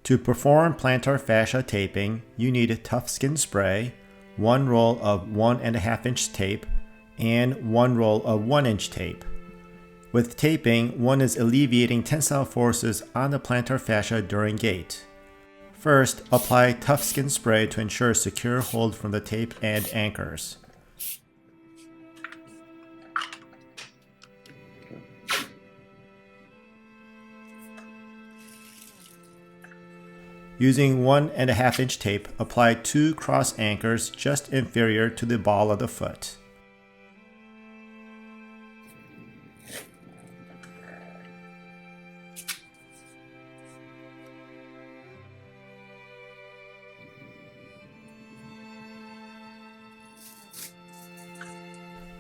To perform plantar fascia taping, you need tough skin spray, 1 roll of 1.5 inch tape, and 1 roll of 1 inch tape. With taping, one is alleviating tensile forces on the plantar fascia during gait. First, apply tough skin spray to ensure secure hold from the tape and anchors. Using 1.5 inch tape, apply 2 cross anchors just inferior to the ball of the foot.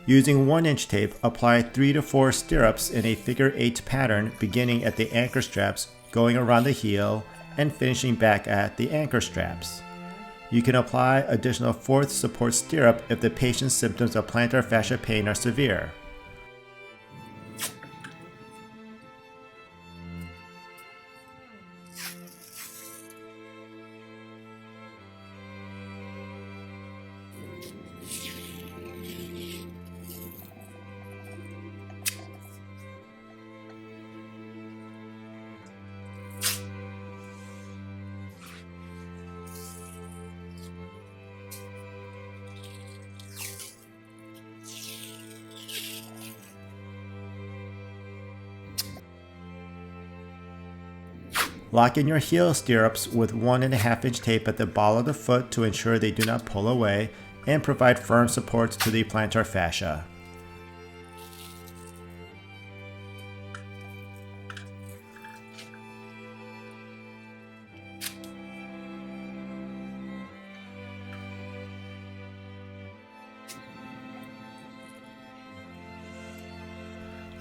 Using 1 inch tape, apply 3 to 4 stirrups in a figure 8 pattern beginning at the anchor straps, going around the heel, and finishing back at the anchor straps. You can apply additional 4th support stirrup if the patient's symptoms of plantar fascia pain are severe. Lock in your heel stirrups with 1.5 inch tape at the ball of the foot to ensure they do not pull away and provide firm supports to the plantar fascia.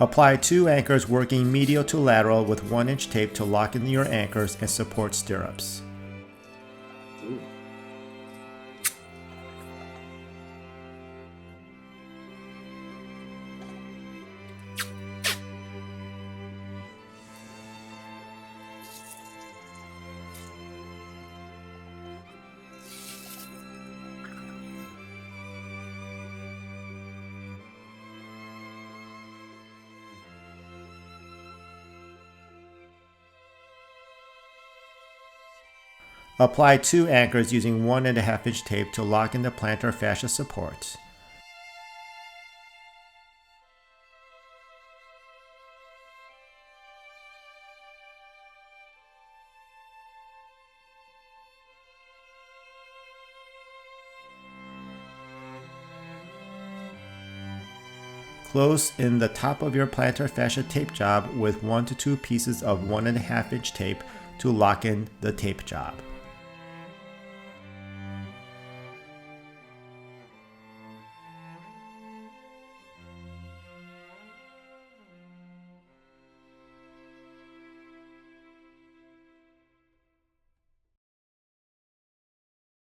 Apply 2 anchors working medial to lateral with 1 inch tape to lock in your anchors and support stirrups. Apply 2 anchors using 1.5 inch tape to lock in the plantar fascia support. Close in the top of your plantar fascia tape job with 1 to 2 pieces of 1.5 inch tape to lock in the tape job.